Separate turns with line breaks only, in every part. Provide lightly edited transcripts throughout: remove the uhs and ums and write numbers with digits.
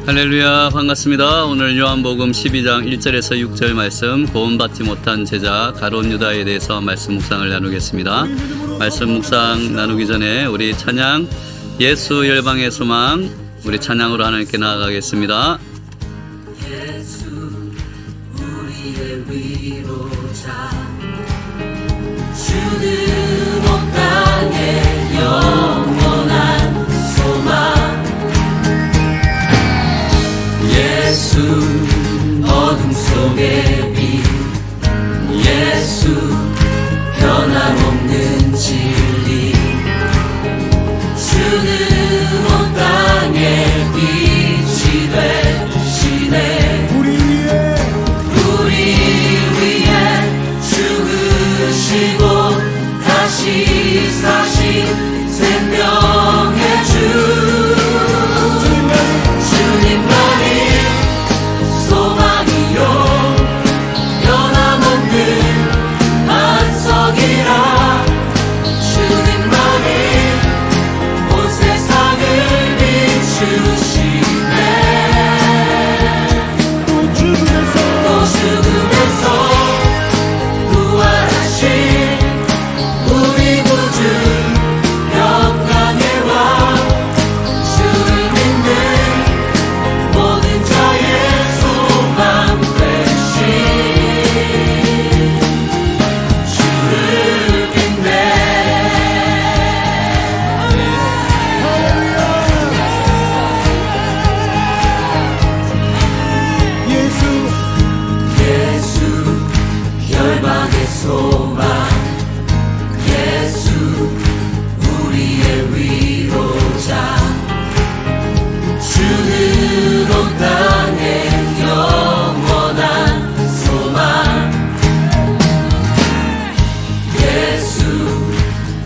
할렐루야, 반갑습니다. 오늘 요한복음 12장 1절에서 6절 말씀, 구원받지 못한 제자 가룟 유다에 대해서 말씀 묵상을 나누겠습니다. 말씀 묵상 나누기 전에 우리 찬양 예수 열방의 소망, 우리 찬양으로 하나님께 나아가겠습니다.
예수 우리의 위로자, 주는 온 땅의 영원한 소망. 예수 어둠 속의 빛, 예수 변함없는 진리. 주는 온 땅의 빛이 되시네. 우리 위에 죽으시고 다시 사신 생명의 주.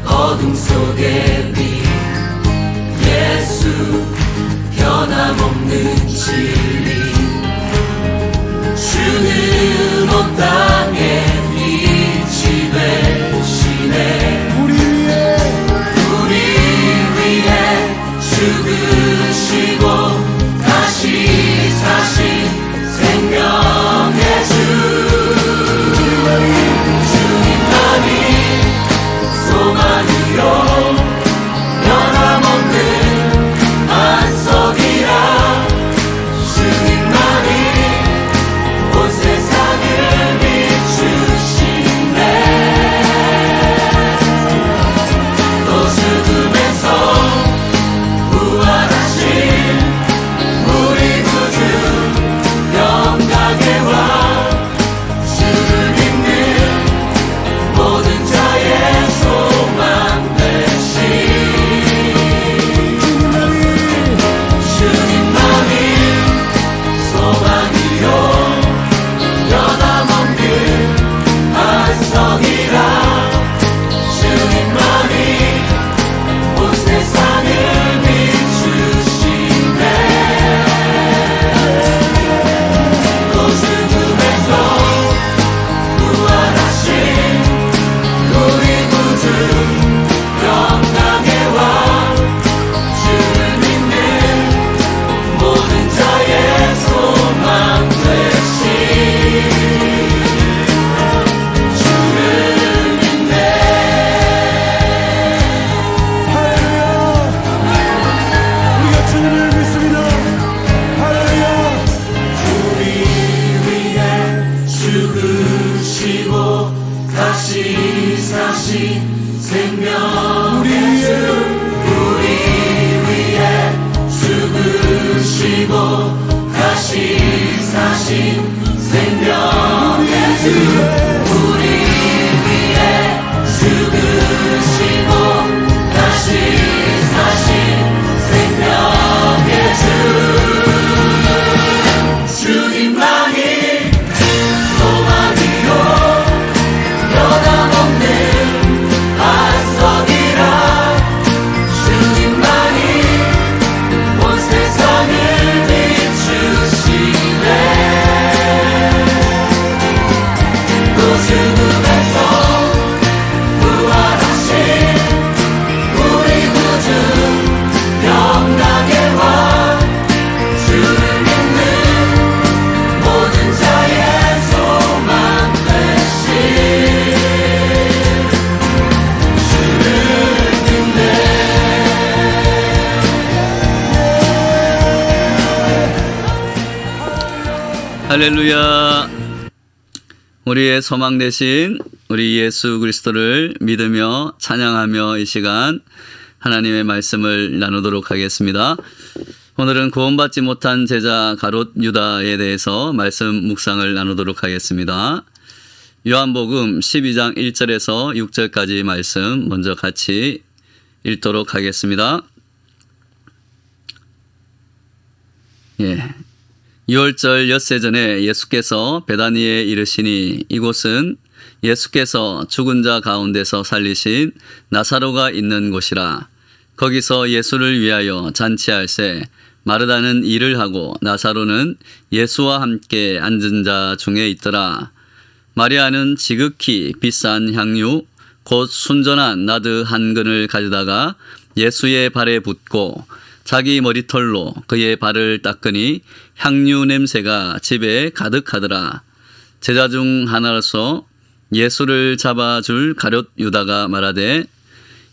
어둠 속의 빛, 예수 변함없는 진리. 주는 온 땅의 빛이 되시네. 우리 위에 죽으시고 다시 사신 생명의 주.
할렐루야. 우리의 소망 되신 우리 예수 그리스도를 믿으며 찬양하며 이 시간 하나님의 말씀을 나누도록 하겠습니다. 오늘은 구원받지 못한 제자 가롯 유다에 대해서 말씀 묵상을 나누도록 하겠습니다. 요한복음 12장 1절에서 6절까지 말씀 먼저 같이 읽도록 하겠습니다. 6월절 엿새 전에 예수께서 베다니에 이르시니 이곳은 예수께서 죽은 자 가운데서 살리신 나사로가 있는 곳이라. 거기서 예수를 위하여 잔치할새 마르다는 일을 하고 나사로는 예수와 함께 앉은 자 중에 있더라. 마리아는 지극히 비싼 향유 곧 순전한 나드 한 근을 가져다가 예수의 발에 붓고 자기 머리털로 그의 발을 닦으니 향유 냄새가 집에 가득하더라. 제자 중 하나로서 예수를 잡아줄 가롯 유다가 말하되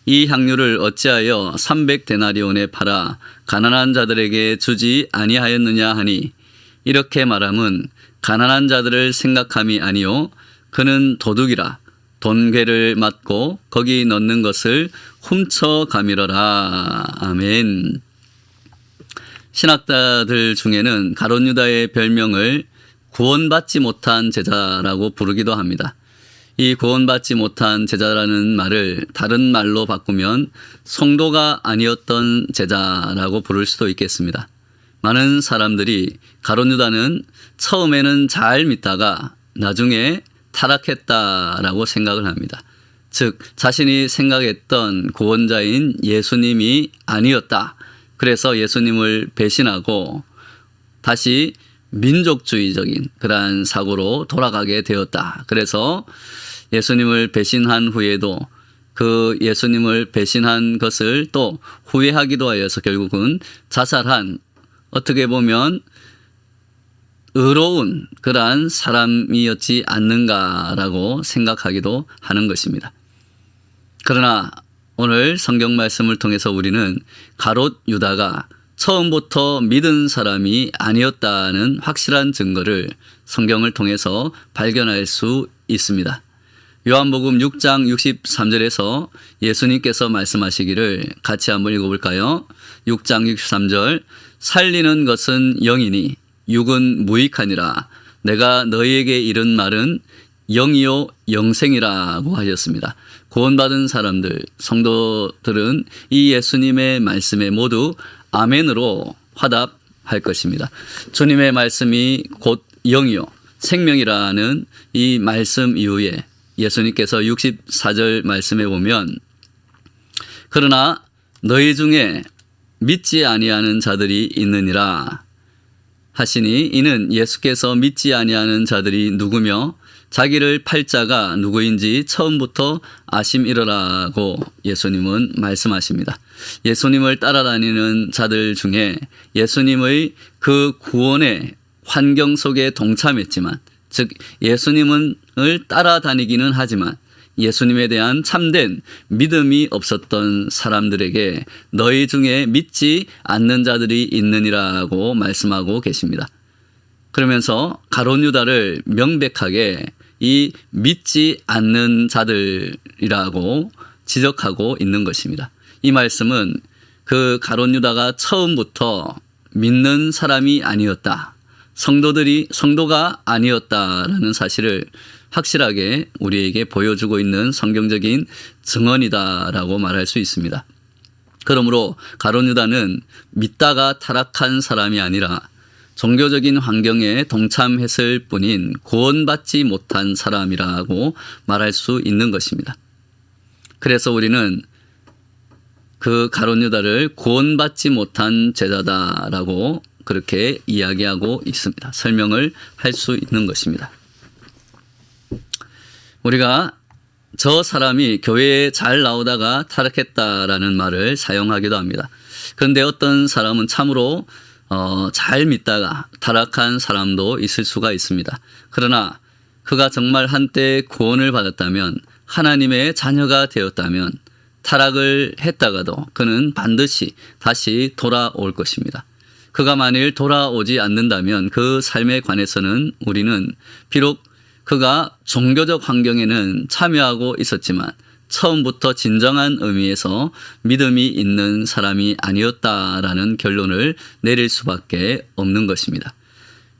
이 향유를 어찌하여 300데나리온에 팔아 가난한 자들에게 주지 아니하였느냐 하니 이렇게 말함은 가난한 자들을 생각함이 아니요 그는 도둑이라 돈괴를 맞고 거기 넣는 것을 훔쳐가미러라. 아멘. 신학자들 중에는 가롯 유다의 별명을 구원받지 못한 제자라고 부르기도 합니다. 이 구원받지 못한 제자라는 말을 다른 말로 바꾸면 성도가 아니었던 제자라고 부를 수도 있겠습니다. 많은 사람들이 가롯 유다는 처음에는 잘 믿다가 나중에 타락했다라고 생각을 합니다. 즉 자신이 생각했던 구원자인 예수님이 아니었다. 그래서 예수님을 배신하고 다시 민족주의적인 그러한 사고로 돌아가게 되었다. 그래서 예수님을 배신한 후에도 그 예수님을 배신한 것을 또 후회하기도 하여서 결국은 자살한 어떻게 보면 의로운 그러한 사람이었지 않는가라고 생각하기도 하는 것입니다. 그러나 오늘 성경 말씀을 통해서 우리는 가롯 유다가 처음부터 믿은 사람이 아니었다는 확실한 증거를 성경을 통해서 발견할 수 있습니다. 요한복음 6장 63절에서 예수님께서 말씀하시기를 같이 한번 읽어볼까요? 6장 63절 살리는 것은 영이니 육은 무익하니라. 내가 너희에게 이른 말은 영이요 영생이라고 하셨습니다. 구원받은 사람들, 성도들은 이 예수님의 말씀에 모두 아멘으로 화답할 것입니다. 주님의 말씀이 곧 영이요 생명이라는 이 말씀 이후에 예수님께서 64절 말씀에 보면 그러나 너희 중에 믿지 아니하는 자들이 있느니라 하시니 이는 예수께서 믿지 아니하는 자들이 누구며 자기를 팔 자가 누구인지 처음부터 아심이러라고 예수님은 말씀하십니다. 예수님을 따라다니는 자들 중에 예수님의 그 구원의 환경 속에 동참했지만 즉 예수님을 따라다니기는 하지만 예수님에 대한 참된 믿음이 없었던 사람들에게 너희 중에 믿지 않는 자들이 있느니라고 말씀하고 계십니다. 그러면서 가롯 유다를 명백하게 이 믿지 않는 자들이라고 지적하고 있는 것입니다. 이 말씀은 그 가롯 유다가 처음부터 믿는 사람이 아니었다. 성도가 아니었다라는 사실을 확실하게 우리에게 보여주고 있는 성경적인 증언이다라고 말할 수 있습니다. 그러므로 가롯 유다는 믿다가 타락한 사람이 아니라 종교적인 환경에 동참했을 뿐인 구원받지 못한 사람이라고 말할 수 있는 것입니다. 그래서 우리는 그 가롯 유다를 구원받지 못한 제자다라고 그렇게 이야기하고 있습니다. 설명을 할 수 있는 것입니다. 우리가 저 사람이 교회에 잘 나오다가 타락했다라는 말을 사용하기도 합니다. 그런데 어떤 사람은 참으로 잘 믿다가 타락한 사람도 있을 수가 있습니다. 그러나 그가 정말 한때 구원을 받았다면 하나님의 자녀가 되었다면 타락을 했다가도 그는 반드시 다시 돌아올 것입니다. 그가 만일 돌아오지 않는다면 그 삶에 관해서는 우리는 비록 그가 종교적 환경에는 참여하고 있었지만 처음부터 진정한 의미에서 믿음이 있는 사람이 아니었다라는 결론을 내릴 수밖에 없는 것입니다.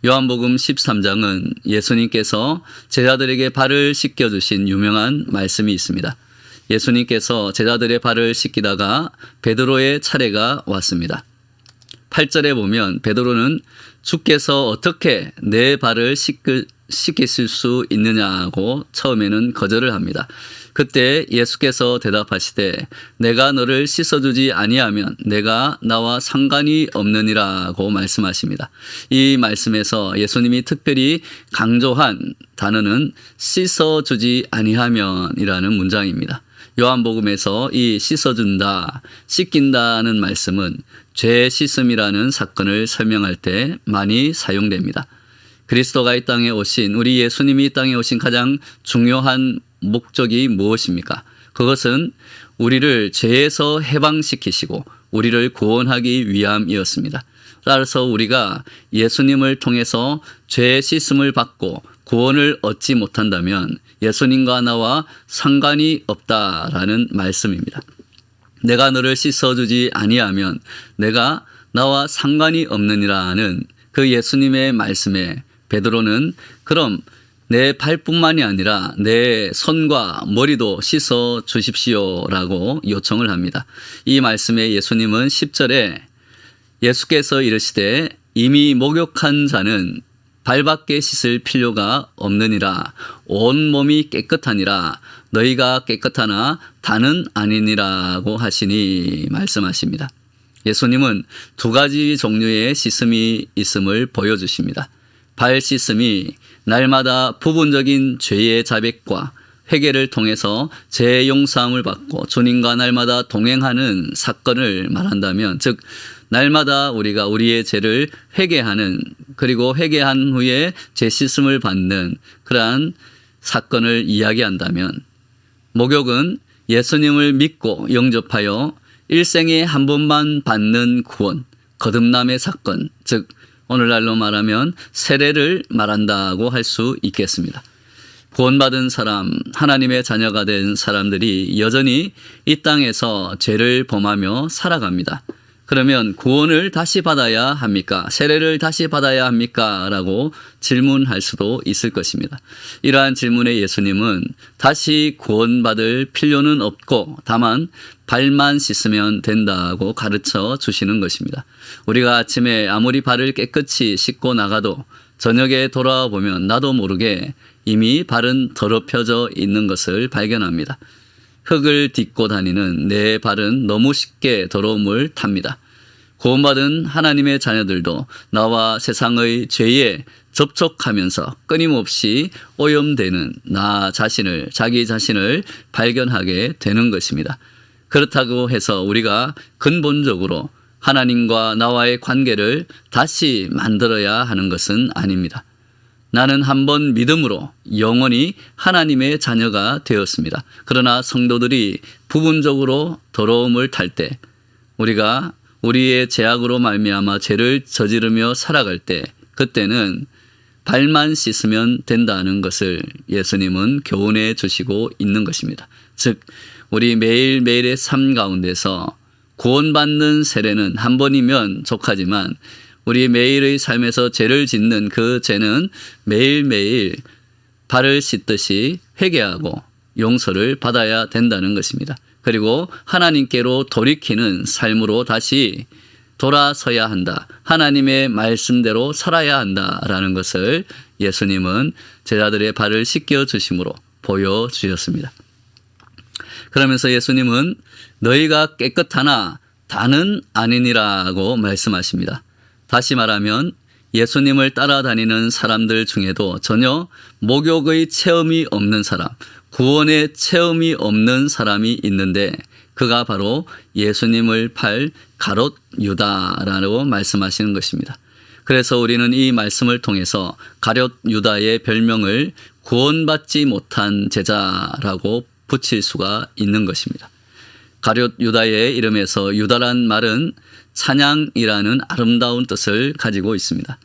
요한복음 13장은 예수님께서 제자들에게 발을 씻겨주신 유명한 말씀이 있습니다. 예수님께서 제자들의 발을 씻기다가 베드로의 차례가 왔습니다. 8절에 보면 베드로는 주께서 어떻게 내 발을 씻기실 수 있느냐고 처음에는 거절을 합니다. 그때 예수께서 대답하시되 내가 너를 씻어주지 아니하면 내가 나와 상관이 없느니라고 말씀하십니다. 이 말씀에서 예수님이 특별히 강조한 단어는 씻어주지 아니하면이라는 문장입니다. 요한복음에서 이 씻어준다, 씻긴다는 말씀은 죄 씻음이라는 사건을 설명할 때 많이 사용됩니다. 그리스도가 이 땅에 오신, 우리 예수님이 이 땅에 오신 가장 중요한 목적이 무엇입니까? 그것은 우리를 죄에서 해방시키시고 우리를 구원하기 위함이었습니다. 따라서 우리가 예수님을 통해서 죄 씻음을 받고 구원을 얻지 못한다면 예수님과 나와 상관이 없다라는 말씀입니다. 내가 너를 씻어주지 아니하면 내가 나와 상관이 없느니라는 그 예수님의 말씀에 베드로는 그럼 내 발뿐만이 아니라 내 손과 머리도 씻어 주십시오라고 요청을 합니다. 이 말씀에 예수님은 10절에 예수께서 이르시되 이미 목욕한 자는 발밖에 씻을 필요가 없느니라. 온 몸이 깨끗하니라. 너희가 깨끗하나 다는 아니니라고 하시니 말씀하십니다. 예수님은 두 가지 종류의 씻음이 있음을 보여주십니다. 발 씻음이 날마다 부분적인 죄의 자백과 회개를 통해서 죄 용서함을 받고 주님과 날마다 동행하는 사건을 말한다면, 즉 날마다 우리가 우리의 죄를 회개하는, 그리고 회개한 후에 죄 씻음을 받는 그러한 사건을 이야기한다면, 목욕은 예수님을 믿고 영접하여 일생에 한 번만 받는 구원, 거듭남의 사건, 즉 오늘날로 말하면 세례를 말한다고 할 수 있겠습니다. 구원받은 사람, 하나님의 자녀가 된 사람들이 여전히 이 땅에서 죄를 범하며 살아갑니다. 그러면 구원을 다시 받아야 합니까? 세례를 다시 받아야 합니까? 라고 질문할 수도 있을 것입니다. 이러한 질문에 예수님은 다시 구원받을 필요는 없고 다만 발만 씻으면 된다고 가르쳐 주시는 것입니다. 우리가 아침에 아무리 발을 깨끗이 씻고 나가도 저녁에 돌아와 보면 나도 모르게 이미 발은 더럽혀져 있는 것을 발견합니다. 흙을 딛고 다니는 내 발은 너무 쉽게 더러움을 탑니다. 구원받은 하나님의 자녀들도 나와 세상의 죄에 접촉하면서 끊임없이 오염되는 나 자신을, 자기 자신을 발견하게 되는 것입니다. 그렇다고 해서 우리가 근본적으로 하나님과 나와의 관계를 다시 만들어야 하는 것은 아닙니다. 나는 한번 믿음으로 영원히 하나님의 자녀가 되었습니다. 그러나 성도들이 부분적으로 더러움을 탈 때, 우리가 우리의 죄악으로 말미암아 죄를 저지르며 살아갈 때, 그때는 발만 씻으면 된다는 것을 예수님은 교훈해 주시고 있는 것입니다. 즉 우리 매일매일의 삶 가운데서 구원받는 세례는 한 번이면 족하지만 우리 매일의 삶에서 죄를 짓는 그 죄는 매일매일 발을 씻듯이 회개하고 용서를 받아야 된다는 것입니다. 그리고 하나님께로 돌이키는 삶으로 다시 돌아서야 한다. 하나님의 말씀대로 살아야 한다라는 것을 예수님은 제자들의 발을 씻겨 주심으로 보여주셨습니다. 그러면서 예수님은 너희가 깨끗하나 다는 아니니라고 말씀하십니다. 다시 말하면 예수님을 따라다니는 사람들 중에도 전혀 목욕의 체험이 없는 사람, 구원의 체험이 없는 사람이 있는데 그가 바로 예수님을 팔 가롯 유다라고 말씀하시는 것입니다. 그래서 우리는 이 말씀을 통해서 가롯 유다의 별명을 구원받지 못한 제자라고 붙일 수가 있는 것입니다. 가롯 유다의 이름에서 유다란 말은 찬양이라는 아름다운 뜻을 가지고 있습니다.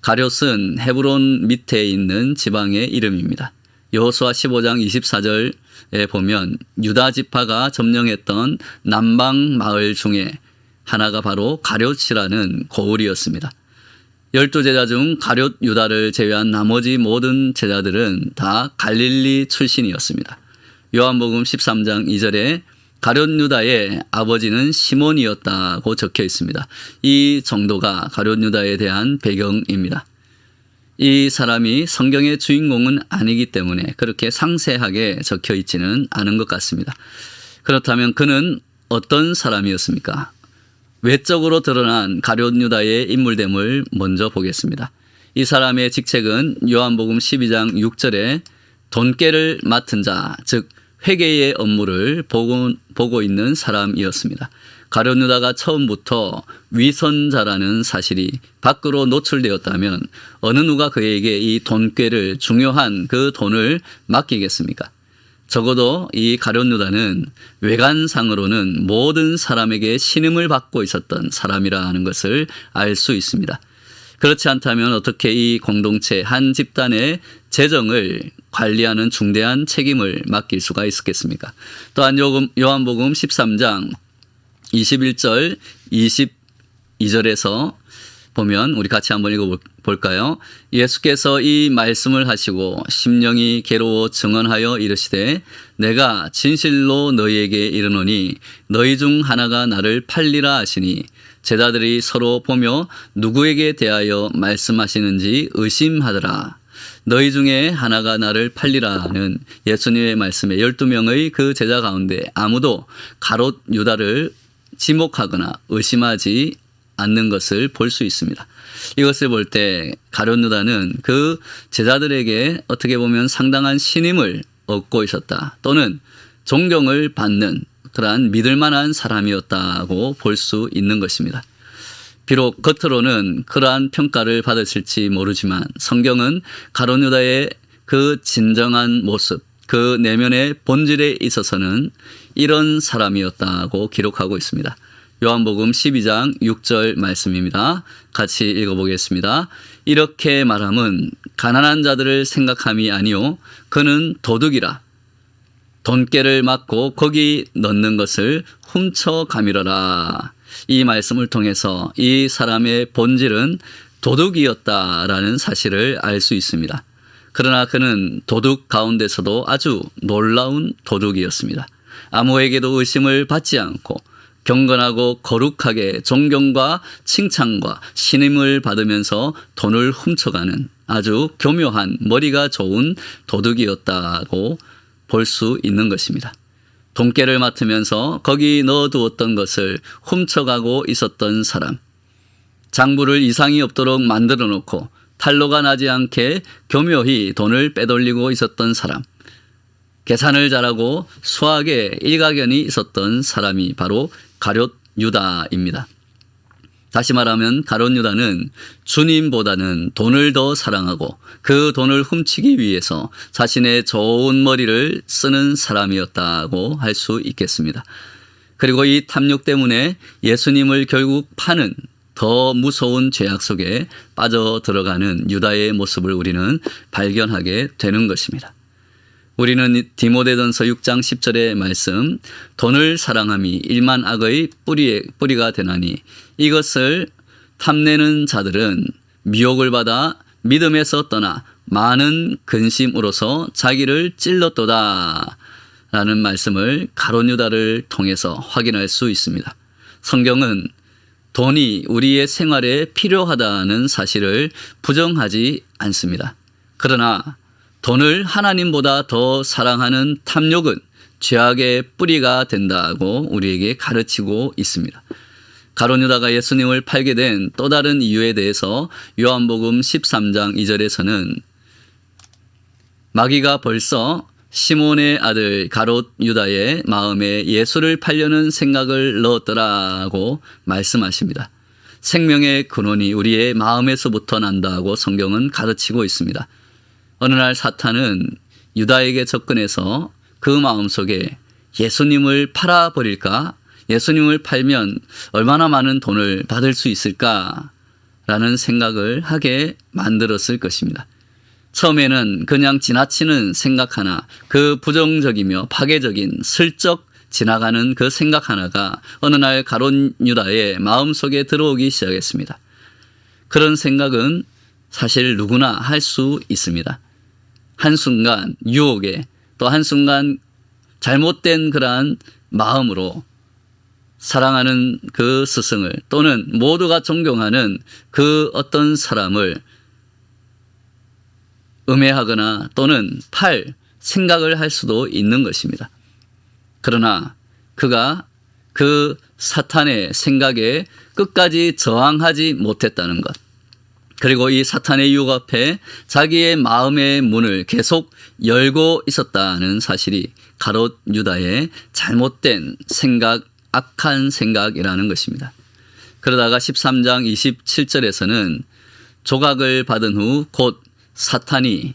가룟은 헤브론 밑에 있는 지방의 이름입니다. 여호수아 15장 24절에 보면 유다 지파가 점령했던 남방 마을 중에 하나가 바로 가룟이라는 고을이었습니다. 12제자 중 가룟 유다를 제외한 나머지 모든 제자들은 다 갈릴리 출신이었습니다. 요한복음 13장 2절에 가룟 유다의 아버지는 시몬이었다고 적혀 있습니다. 이 정도가 가룟 유다에 대한 배경입니다. 이 사람이 성경의 주인공은 아니기 때문에 그렇게 상세하게 적혀 있지는 않은 것 같습니다. 그렇다면 그는 어떤 사람이었습니까? 외적으로 드러난 가룟 유다의 인물됨을 먼저 보겠습니다. 이 사람의 직책은 요한복음 12장 6절에 돈깨를 맡은 자, 즉 회계의 업무를 보고 있는 사람이었습니다. 가룟 유다가 처음부터 위선자라는 사실이 밖으로 노출되었다면 어느 누가 그에게 이 돈깨를, 중요한 그 돈을 맡기겠습니까? 적어도 이 가룟 유다는 외관상으로는 모든 사람에게 신임을 받고 있었던 사람이라는 것을 알 수 있습니다. 그렇지 않다면 어떻게 이 공동체 한 집단의 재정을 관리하는 중대한 책임을 맡길 수가 있었겠습니까? 또한 요한복음 13장 21절 22절에서 보면 우리 같이 한번 읽어볼까요? 예수께서 이 말씀을 하시고 심령이 괴로워 증언하여 이르시되 내가 진실로 너희에게 이르노니 너희 중 하나가 나를 팔리라 하시니 제자들이 서로 보며 누구에게 대하여 말씀하시는지 의심하더라. 너희 중에 하나가 나를 팔리라는 예수님의 말씀에 12명의 그 제자 가운데 아무도 가롯 유다를 지목하거나 의심하지 않는 것을 볼 수 있습니다. 이것을 볼 때 가룟 유다는 그 제자들에게 어떻게 보면 상당한 신임을 얻고 있었다, 또는 존경을 받는 그러한 믿을 만한 사람이었다고 볼 수 있는 것입니다. 비록 겉으로는 그러한 평가를 받으실지 모르지만 성경은 가룟 유다의 그 진정한 모습, 그 내면의 본질에 있어서는 이런 사람이었다고 기록하고 있습니다. 요한복음 12장 6절 말씀입니다. 같이 읽어보겠습니다. 이렇게 말함은 가난한 자들을 생각함이 아니요 그는 도둑이라. 돈깨를 맡고 거기 넣는 것을 훔쳐가미러라. 이 말씀을 통해서 이 사람의 본질은 도둑이었다라는 사실을 알 수 있습니다. 그러나 그는 도둑 가운데서도 아주 놀라운 도둑이었습니다. 아무에게도 의심을 받지 않고 경건하고 거룩하게 존경과 칭찬과 신임을 받으면서 돈을 훔쳐가는 아주 교묘한 머리가 좋은 도둑이었다고 볼 수 있는 것입니다. 돈깨를 맡으면서 거기 넣어두었던 것을 훔쳐가고 있었던 사람, 장부를 이상이 없도록 만들어 놓고 탈로가 나지 않게 교묘히 돈을 빼돌리고 있었던 사람, 계산을 잘하고 수학에 일가견이 있었던 사람이 바로 가룟 유다입니다. 다시 말하면 가룟 유다는 주님보다는 돈을 더 사랑하고 그 돈을 훔치기 위해서 자신의 좋은 머리를 쓰는 사람이었다고 할 수 있겠습니다. 그리고 이 탐욕 때문에 예수님을 결국 파는 더 무서운 죄악 속에 빠져 들어가는 유다의 모습을 우리는 발견하게 되는 것입니다. 우리는 디모데전서 6장 10절의 말씀, 돈을 사랑함이 일만 악의 뿌리가 되나니 이것을 탐내는 자들은 미혹을 받아 믿음에서 떠나 많은 근심으로서 자기를 찔렀도다 라는 말씀을 가룟 유다를 통해서 확인할 수 있습니다. 성경은 돈이 우리의 생활에 필요하다는 사실을 부정하지 않습니다. 그러나 돈을 하나님보다 더 사랑하는 탐욕은 죄악의 뿌리가 된다고 우리에게 가르치고 있습니다. 가룟 유다가 예수님을 팔게 된 또 다른 이유에 대해서 요한복음 13장 2절에서는 마귀가 벌써 시몬의 아들 가롯 유다의 마음에 예수를 팔려는 생각을 넣었더라고 말씀하십니다. 생명의 근원이 우리의 마음에서부터 난다고 성경은 가르치고 있습니다. 어느 날 사탄은 유다에게 접근해서 그 마음속에 예수님을 팔아버릴까, 예수님을 팔면 얼마나 많은 돈을 받을 수 있을까라는 생각을 하게 만들었을 것입니다. 처음에는 그냥 지나치는 생각 하나, 그 부정적이며 파괴적인 슬쩍 지나가는 그 생각 하나가 어느 날 가룟 유다의 마음속에 들어오기 시작했습니다. 그런 생각은 사실 누구나 할 수 있습니다. 한순간 유혹에, 또 한순간 잘못된 그러한 마음으로 사랑하는 그 스승을, 또는 모두가 존경하는 그 어떤 사람을 음해하거나 또는 팔 생각을 할 수도 있는 것입니다. 그러나 그가 그 사탄의 생각에 끝까지 저항하지 못했다는 것, 그리고 이 사탄의 유혹 앞에 자기의 마음의 문을 계속 열고 있었다는 사실이 가롯 유다의 잘못된 생각, 악한 생각이라는 것입니다. 그러다가 13장 27절에서는 조각을 받은 후 곧 사탄이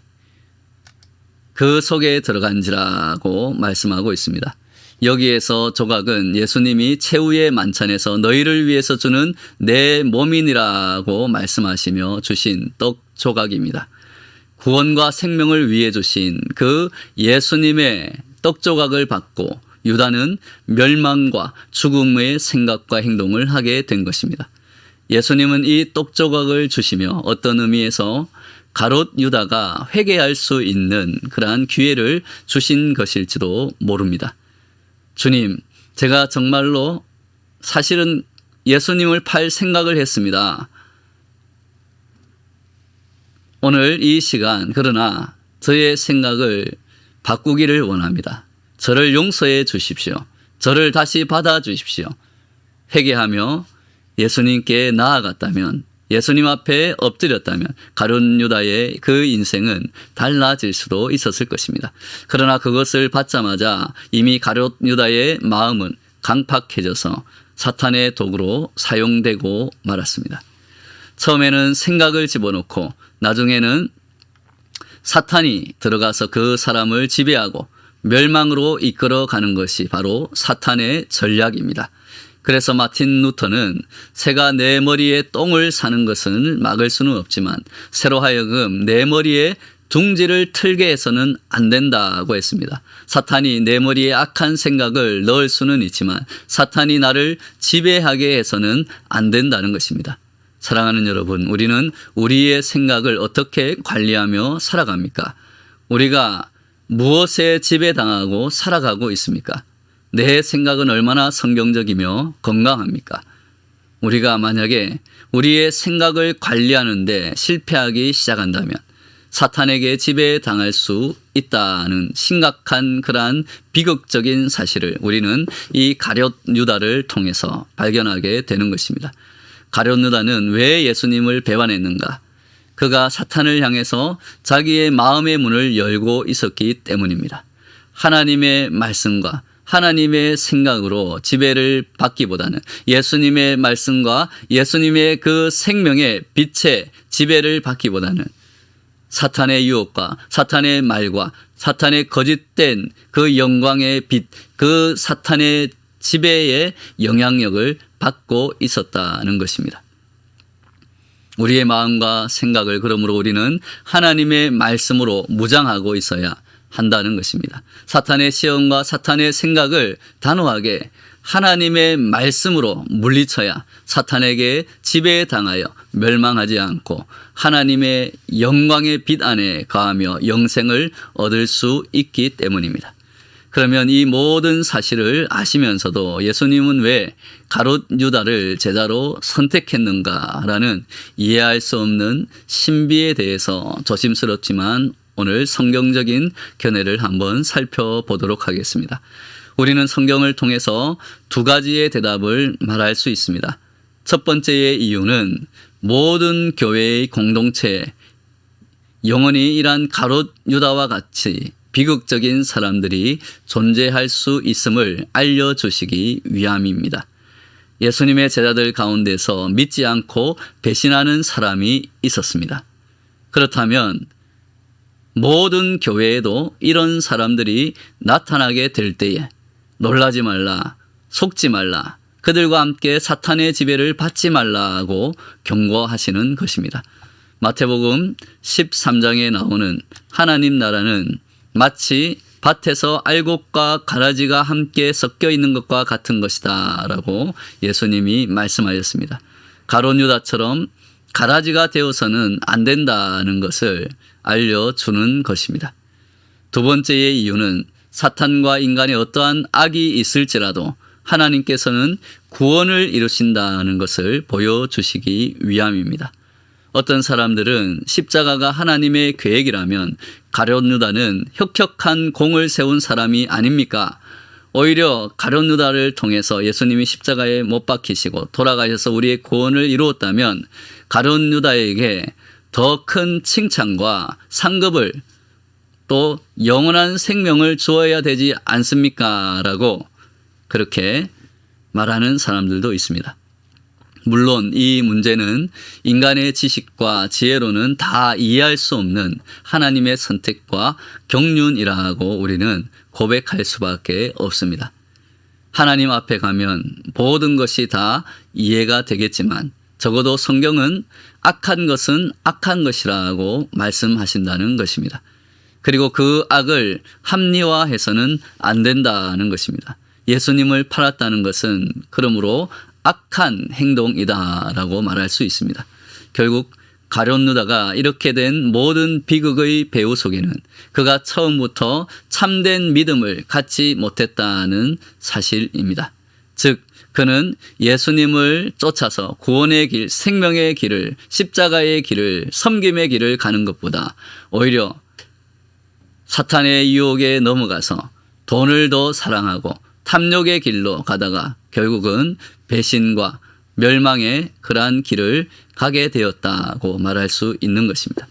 그 속에 들어간지라고 말씀하고 있습니다. 여기에서 조각은 예수님이 최후의 만찬에서 너희를 위해서 주는 내 몸이니라고 말씀하시며 주신 떡 조각입니다. 구원과 생명을 위해 주신 그 예수님의 떡 조각을 받고 유다는 멸망과 죽음의 생각과 행동을 하게 된 것입니다. 예수님은 이 떡 조각을 주시며 어떤 의미에서 가롯 유다가 회개할 수 있는 그러한 기회를 주신 것일지도 모릅니다. 주님, 제가 정말로 사실은 예수님을 팔 생각을 했습니다. 오늘 이 시간, 그러나 저의 생각을 바꾸기를 원합니다. 저를 용서해 주십시오. 저를 다시 받아 주십시오. 회개하며 예수님께 나아갔다면, 예수님 앞에 엎드렸다면 가룟 유다의 그 인생은 달라질 수도 있었을 것입니다. 그러나 그것을 받자마자 이미 가룟 유다의 마음은 강팍해져서 사탄의 도구로 사용되고 말았습니다. 처음에는 생각을 집어넣고 나중에는 사탄이 들어가서 그 사람을 지배하고 멸망으로 이끌어가는 것이 바로 사탄의 전략입니다. 그래서 마틴 루터는 새가 내 머리에 똥을 사는 것은 막을 수는 없지만 새로 하여금 내 머리에 둥지를 틀게 해서는 안 된다고 했습니다. 사탄이 내 머리에 악한 생각을 넣을 수는 있지만 사탄이 나를 지배하게 해서는 안 된다는 것입니다. 사랑하는 여러분, 우리는 우리의 생각을 어떻게 관리하며 살아갑니까? 우리가 무엇에 지배당하고 살아가고 있습니까? 내 생각은 얼마나 성경적이며 건강합니까? 우리가 만약에 우리의 생각을 관리하는데 실패하기 시작한다면 사탄에게 지배당할 수 있다는 심각한 그러한 비극적인 사실을 우리는 이 가룟 유다를 통해서 발견하게 되는 것입니다. 가룟 유다는 왜 예수님을 배반했는가? 그가 사탄을 향해서 자기의 마음의 문을 열고 있었기 때문입니다. 하나님의 말씀과 하나님의 생각으로 지배를 받기보다는 예수님의 말씀과 예수님의 그 생명의 빛의 지배를 받기보다는 사탄의 유혹과 사탄의 말과 사탄의 거짓된 그 영광의 빛, 그 사탄의 지배의 영향력을 받고 있었다는 것입니다. 우리의 마음과 생각을 그러므로 우리는 하나님의 말씀으로 무장하고 있어야 한다는 것입니다. 사탄의 시험과 사탄의 생각을 단호하게 하나님의 말씀으로 물리쳐야 사탄에게 지배당하여 멸망하지 않고 하나님의 영광의 빛 안에 거하며 영생을 얻을 수 있기 때문입니다. 그러면 이 모든 사실을 아시면서도 예수님은 왜 가롯 유다를 제자로 선택했는가라는 이해할 수 없는 신비에 대해서 조심스럽지만 오늘 성경적인 견해를 한번 살펴보도록 하겠습니다. 우리는 성경을 통해서 두 가지의 대답을 말할 수 있습니다. 첫 번째의 이유는 모든 교회의 공동체, 영원히 이러한 가롯 유다와 같이 비극적인 사람들이 존재할 수 있음을 알려주시기 위함입니다. 예수님의 제자들 가운데서 믿지 않고 배신하는 사람이 있었습니다. 그렇다면 모든 교회에도 이런 사람들이 나타나게 될 때에 놀라지 말라, 속지 말라. 그들과 함께 사탄의 지배를 받지 말라고 경고하시는 것입니다. 마태복음 13장에 나오는 하나님 나라는 마치 밭에서 알곡과 가라지가 함께 섞여 있는 것과 같은 것이다 라고 예수님이 말씀하셨습니다. 가룟 유다처럼 가라지가 되어서는 안 된다는 것을 알려주는 것입니다. 두 번째의 이유는 사탄과 인간의 어떠한 악이 있을지라도 하나님께서는 구원을 이루신다는 것을 보여주시기 위함입니다. 어떤 사람들은 십자가가 하나님의 계획이라면 가룟 유다는 혁혁한 공을 세운 사람이 아닙니까? 오히려 가룟 유다를 통해서 예수님이 십자가에 못 박히시고 돌아가셔서 우리의 구원을 이루었다면 가룟 유다에게 더 큰 칭찬과 상급을 또 영원한 생명을 주어야 되지 않습니까? 라고 그렇게 말하는 사람들도 있습니다. 물론 이 문제는 인간의 지식과 지혜로는 다 이해할 수 없는 하나님의 선택과 경륜이라고 우리는 고백할 수밖에 없습니다. 하나님 앞에 가면 모든 것이 다 이해가 되겠지만 적어도 성경은 악한 것은 악한 것이라고 말씀하신다는 것입니다. 그리고 그 악을 합리화해서는 안 된다는 것입니다. 예수님을 팔았다는 것은 그러므로 악한 행동이다라고 말할 수 있습니다. 결국 가룟 유다가 이렇게 된 모든 비극의 배후 속에는 그가 처음부터 참된 믿음을 갖지 못했다는 사실입니다. 즉 그는 예수님을 쫓아서 구원의 길, 생명의 길을, 십자가의 길을, 섬김의 길을 가는 것보다 오히려 사탄의 유혹에 넘어가서 돈을 더 사랑하고 탐욕의 길로 가다가 결국은 배신과 멸망의 그러한 길을 가게 되었다고 말할 수 있는 것입니다.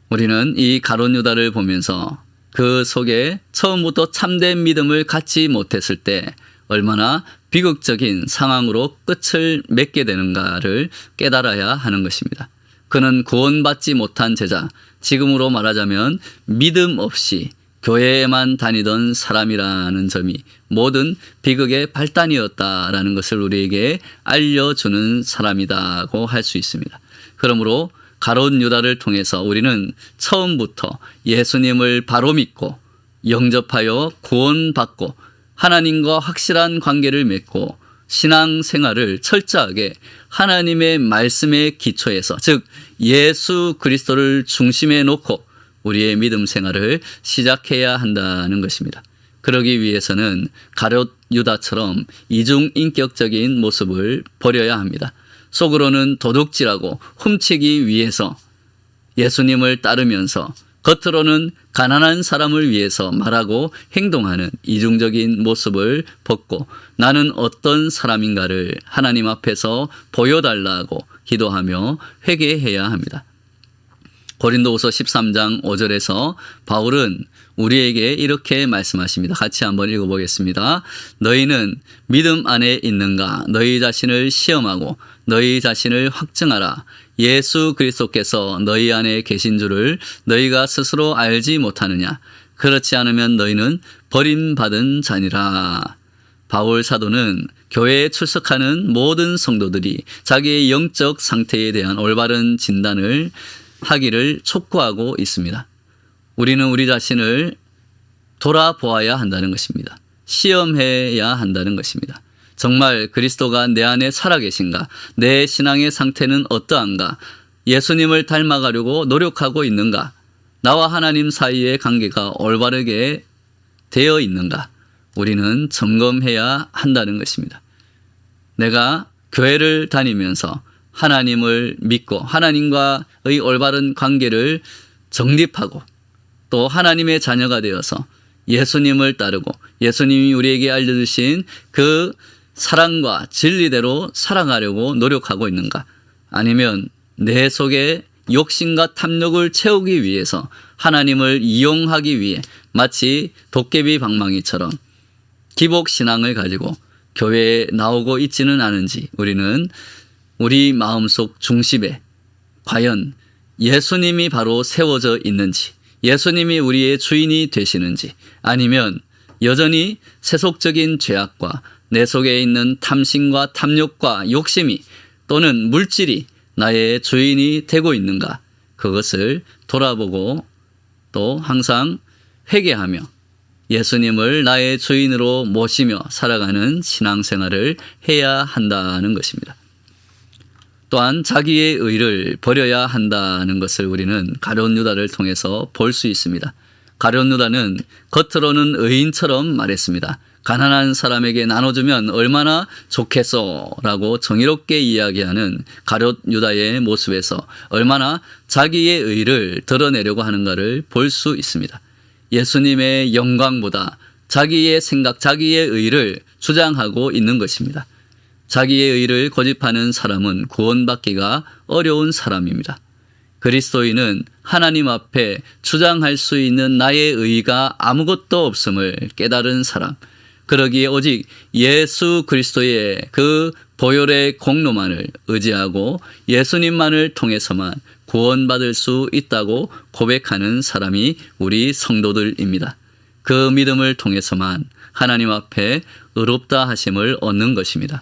우리는 이 가룟 유다를 보면서 그 속에 처음부터 참된 믿음을 갖지 못했을 때 얼마나 비극적인 상황으로 끝을 맺게 되는가를 깨달아야 하는 것입니다. 그는 구원받지 못한 제자, 지금으로 말하자면 믿음 없이 교회에만 다니던 사람이라는 점이 모든 비극의 발단이었다라는 것을 우리에게 알려주는 사람이라고 할 수 있습니다. 그러므로 가룟 유다를 통해서 우리는 처음부터 예수님을 바로 믿고 영접하여 구원받고 하나님과 확실한 관계를 맺고 신앙생활을 철저하게 하나님의 말씀의 기초에서, 즉 예수 그리스도를 중심에 놓고 우리의 믿음 생활을 시작해야 한다는 것입니다. 그러기 위해서는 가룟 유다처럼 이중인격적인 모습을 버려야 합니다. 속으로는 도둑질하고 훔치기 위해서 예수님을 따르면서 겉으로는 가난한 사람을 위해서 말하고 행동하는 이중적인 모습을 벗고 나는 어떤 사람인가를 하나님 앞에서 보여달라고 기도하며 회개해야 합니다. 고린도후서 13장 5절에서 바울은 우리에게 이렇게 말씀하십니다. 같이 한번 읽어보겠습니다. 너희는 믿음 안에 있는가? 너희 자신을 시험하고 너희 자신을 확증하라. 예수 그리스도께서 너희 안에 계신 줄을 너희가 스스로 알지 못하느냐? 그렇지 않으면 너희는 버림받은 자니라. 바울 사도는 교회에 출석하는 모든 성도들이 자기의 영적 상태에 대한 올바른 진단을 하기를 촉구하고 있습니다. 우리는 우리 자신을 돌아보아야 한다는 것입니다. 시험해야 한다는 것입니다. 정말 그리스도가 내 안에 살아계신가? 내 신앙의 상태는 어떠한가? 예수님을 닮아가려고 노력하고 있는가? 나와 하나님 사이의 관계가 올바르게 되어 있는가? 우리는 점검해야 한다는 것입니다. 내가 교회를 다니면서 하나님을 믿고 하나님과의 올바른 관계를 정립하고 또 하나님의 자녀가 되어서 예수님을 따르고 예수님이 우리에게 알려주신 그 사랑과 진리대로 살아가려고 노력하고 있는가? 아니면 내 속에 욕심과 탐욕을 채우기 위해서 하나님을 이용하기 위해 마치 도깨비 방망이처럼 기복신앙을 가지고 교회에 나오고 있지는 않은지 우리는 우리 마음속 중심에 과연 예수님이 바로 세워져 있는지, 예수님이 우리의 주인이 되시는지, 아니면 여전히 세속적인 죄악과 내 속에 있는 탐심과 탐욕과 욕심이 또는 물질이 나의 주인이 되고 있는가, 그것을 돌아보고 또 항상 회개하며 예수님을 나의 주인으로 모시며 살아가는 신앙생활을 해야 한다는 것입니다. 또한 자기의 의를 버려야 한다는 것을 우리는 가룟 유다를 통해서 볼 수 있습니다. 가룟 유다는 겉으로는 의인처럼 말했습니다. 가난한 사람에게 나눠주면 얼마나 좋겠소라고 정의롭게 이야기하는 가룟 유다의 모습에서 얼마나 자기의 의를 드러내려고 하는가를 볼 수 있습니다. 예수님의 영광보다 자기의 생각, 자기의 의를 주장하고 있는 것입니다. 자기의 의를 고집하는 사람은 구원받기가 어려운 사람입니다. 그리스도인은 하나님 앞에 주장할 수 있는 나의 의가 아무것도 없음을 깨달은 사람, 그러기에 오직 예수 그리스도의 그 보혈의 공로만을 의지하고 예수님만을 통해서만 구원받을 수 있다고 고백하는 사람이 우리 성도들입니다. 그 믿음을 통해서만 하나님 앞에 의롭다 하심을 얻는 것입니다.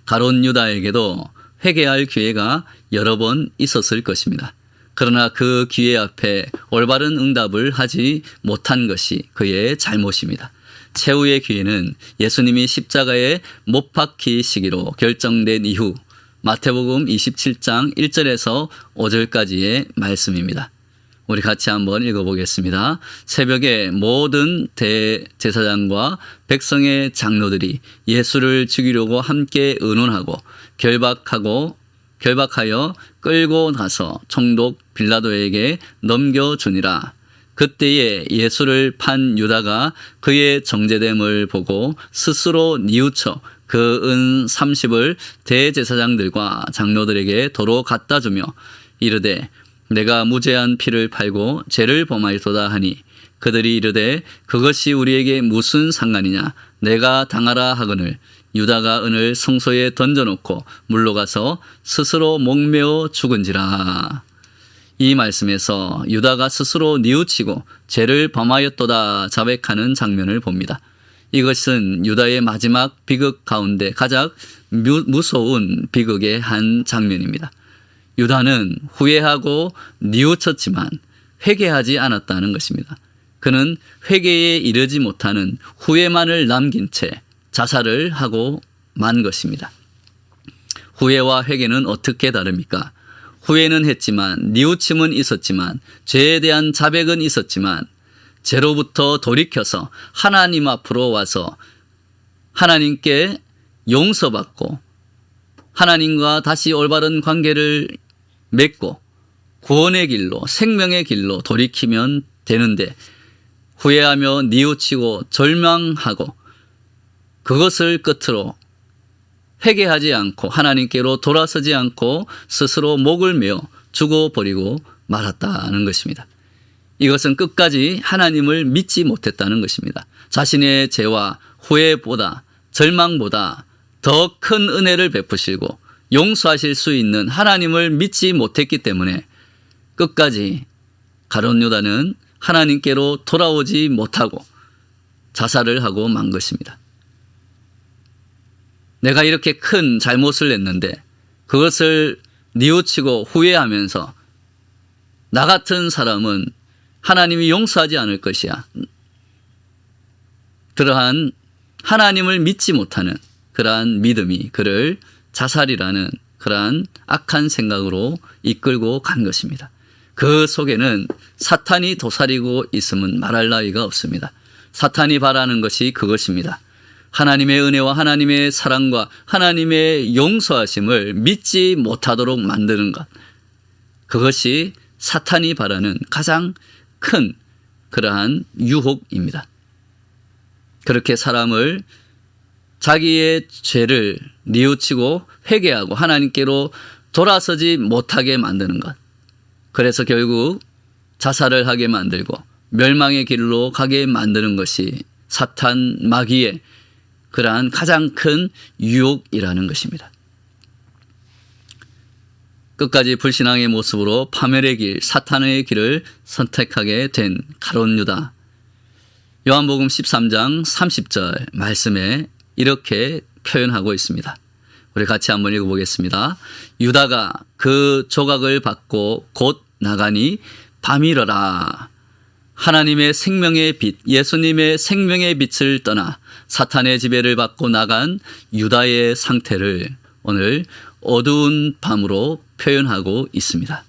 가룟 유다에게도 회개할 기회가 여러 번 있었을 것입니다. 그러나 그 기회 앞에 올바른 응답을 하지 못한 것이 그의 잘못입니다. 최후의 기회는 예수님이 십자가에 못 박히시기로 결정된 이후 마태복음 27장 1절에서 5절까지의 말씀입니다. 우리 같이 한번 읽어보겠습니다. 새벽에 모든 대제사장과 백성의 장로들이 예수를 죽이려고 함께 의논하고 결박하여 끌고 가서 총독 빌라도에게 넘겨주니라. 그때에 예수를 판 유다가 그의 정죄됨을 보고 스스로 뉘우쳐 그 은 30을 대제사장들과 장로들에게 도로 갖다 주며 이르되 내가 무죄한 피를 팔고 죄를 범하였도다 하니 그들이 이르되 그것이 우리에게 무슨 상관이냐, 내가 당하라 하거늘 유다가 은을 성소에 던져놓고 물러가서 스스로 목매어 죽은지라. 이 말씀에서 유다가 스스로 뉘우치고 죄를 범하였도다 자백하는 장면을 봅니다. 이것은 유다의 마지막 비극 가운데 가장 무서운 비극의 한 장면입니다. 유다는 후회하고 뉘우쳤지만 회개하지 않았다는 것입니다. 그는 회개에 이르지 못하는 후회만을 남긴 채 자살을 하고 만 것입니다. 후회와 회개는 어떻게 다릅니까? 후회는 했지만, 뉘우침은 있었지만, 죄에 대한 자백은 있었지만, 죄로부터 돌이켜서 하나님 앞으로 와서 하나님께 용서받고 하나님과 다시 올바른 관계를 맺고 구원의 길로, 생명의 길로 돌이키면 되는데, 후회하며 뉘우치고 절망하고 그것을 끝으로 회개하지 않고 하나님께로 돌아서지 않고 스스로 목을 메어 죽어버리고 말았다는 것입니다. 이것은 끝까지 하나님을 믿지 못했다는 것입니다. 자신의 죄와 후회보다, 절망보다 더 큰 은혜를 베푸시고 용서하실 수 있는 하나님을 믿지 못했기 때문에 끝까지 가룟 유다는 하나님께로 돌아오지 못하고 자살을 하고 만 것입니다. 내가 이렇게 큰 잘못을 했는데 그것을 뉘우치고 후회하면서 나 같은 사람은 하나님이 용서하지 않을 것이야. 그러한 하나님을 믿지 못하는 그러한 믿음이 그를 자살이라는 그러한 악한 생각으로 이끌고 간 것입니다. 그 속에는 사탄이 도사리고 있음은 말할 나위가 없습니다. 사탄이 바라는 것이 그것입니다. 하나님의 은혜와 하나님의 사랑과 하나님의 용서하심을 믿지 못하도록 만드는 것. 그것이 사탄이 바라는 가장 큰 그러한 유혹입니다. 그렇게 사람을 자기의 죄를 뉘우치고 회개하고 하나님께로 돌아서지 못하게 만드는 것. 그래서 결국 자살을 하게 만들고 멸망의 길로 가게 만드는 것이 사탄 마귀의 그러한 가장 큰 유혹이라는 것입니다. 끝까지 불신앙의 모습으로 파멸의 길, 사탄의 길을 선택하게 된 가룟 유다. 요한복음 13장 30절 말씀에 이렇게 표현하고 있습니다. 우리 같이 한번 읽어보겠습니다. 유다가 그 조각을 받고 곧 나가니 밤이러라. 하나님의 생명의 빛, 예수님의 생명의 빛을 떠나 사탄의 지배를 받고 나간 유다의 상태를 오늘 어두운 밤으로 표현하고 있습니다.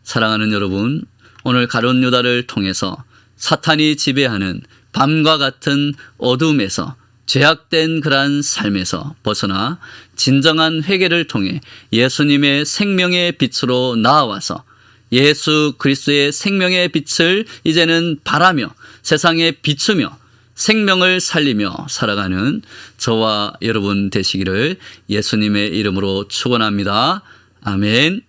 사랑하는 여러분, 오늘 가룟 유다를 통해서 사탄이 지배하는 밤과 같은 어둠에서 죄악된 그러한 삶에서 벗어나 진정한 회개를 통해 예수님의 생명의 빛으로 나아와서 예수 그리스도의 생명의 빛을 이제는 바라며 세상에 비추며 생명을 살리며 살아가는 저와 여러분 되시기를 예수님의 이름으로 축원합니다. 아멘.